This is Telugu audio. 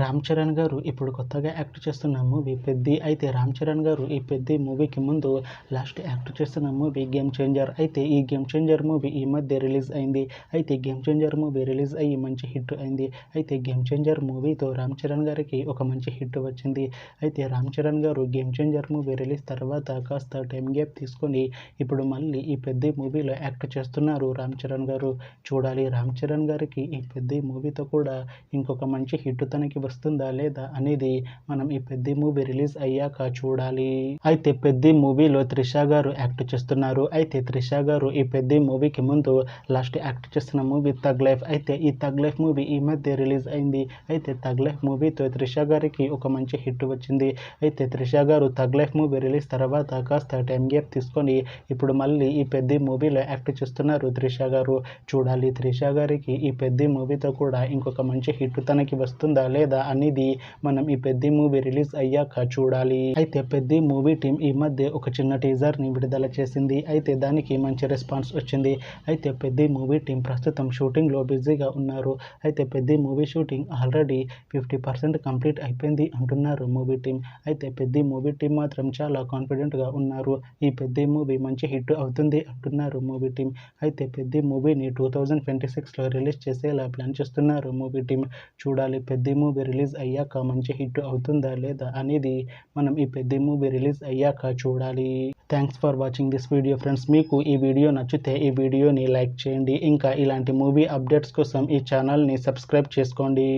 రామ్ చరణ్ గారు ఇప్పుడు కొత్తగా యాక్ట్ చేస్తున్న మూవీ పెద్ది. అయితే రామ్ చరణ్ గారు ఈ పెద్ది మూవీకి ముందు లాస్ట్ యాక్ట్ చేస్తున్న మూవీ గేమ్ చేంజర్. అయితే ఈ గేమ్ చేంజర్ మూవీ ఈ మధ్య రిలీజ్ అయింది. అయితే గేమ్ చేంజర్ మూవీ రిలీజ్ అయ్యి మంచి హిట్ అయింది. అయితే గేమ్ చేంజర్ మూవీతో రామ్ చరణ్ గారికి ఒక మంచి హిట్ వచ్చింది. అయితే రామ్ చరణ్ గారు గేమ్ చేంజర్ మూవీ రిలీజ్ తర్వాత కాస్త టైం గ్యాప్ తీసుకొని ఇప్పుడు మళ్ళీ ఈ పెద్ది మూవీలో యాక్ట్ చేస్తున్నారు రామ్ చరణ్ గారు. చూడాలి రామ్ చరణ్ గారికి ఈ పెద్ది మూవీతో కూడా ఇంకొక మంచి హిట్ తనకి వస్తుందా లేదా అనేది మనం ఈ పెద్ది మూవీ రిలీజ్ అయ్యాక చూడాలి. అయితే పెద్ది మూవీలో త్రిష గారు యాక్ట్ చేస్తున్నారు. అయితే త్రిష గారు ఈ పెద్ది మూవీకి ముందు లాస్ట్ యాక్ట్ చేస్తున్న మూవీ థగ్ లైఫ్. అయితే ఈ థగ్ లైఫ్ మూవీ ఈ మధ్య రిలీజ్ అయింది. అయితే థగ్ లైఫ్ మూవీతో త్రిష గారికి ఒక మంచి హిట్ వచ్చింది. అయితే త్రిష గారు థగ్ లైఫ్ మూవీ రిలీజ్ తర్వాత కాస్త టైం గ్యాప్ తీసుకొని ఇప్పుడు మళ్ళీ ఈ పెద్ది మూవీలో యాక్ట్ చేస్తున్నారు త్రిష గారు. చూడాలి త్రిష గారికి ఈ పెద్ది మూవీతో కూడా ఇంకొక మంచి హిట్ తనకి వస్తుందా లేదా అనేది మనం ఈ పెద్ది మూవీ రిలీజ్ అయ్యాక చూడాలి. అయితే పెద్ది మూవీ టీం ఈ మధ్య ఒక చిన్న టీజర్ ని విడుదల చేసింది. అయితే దానికి మంచి రెస్పాన్స్ వచ్చింది. అయితే పెద్ది మూవీ టీం ప్రస్తుతం షూటింగ్ లో బిజీగా ఉన్నారు. అయితే Peddi movie shooting already 50% complete అయిపోయింది అంటున్నారు మూవీ టీం. అయితే పెద్ది మూవీ టీం మాత్రం చాలా కాన్ఫిడెంట్ గా ఉన్నారు. ఈ పెద్ది మూవీ మంచి హిట్ అవుతుంది అంటున్నారు మూవీ టీం. అయితే పెద్ది మూవీని 2026 లో రిలీజ్ చేసేలా ప్లాన్ చేస్తున్నారు మూవీ టీం. చూడాలి పెద్ది మూవీ రిలీజ్ అయ్యాక మంచి హిట్ అవుతుందా లేదా అనేది మనం ఈ పెద్ది మూవీ రిలీజ్ అయ్యాక చూడాలి. Thanks for watching this video friends. మీకు ఈ వీడియో నచ్చితే ఈ వీడియోని లైక్ చేయండి. ఇంకా ఇలాంటి మూవీ అప్డేట్స్ కోసం ఈ ఛానల్ని సబ్స్క్రైబ్ చేసుకోండి.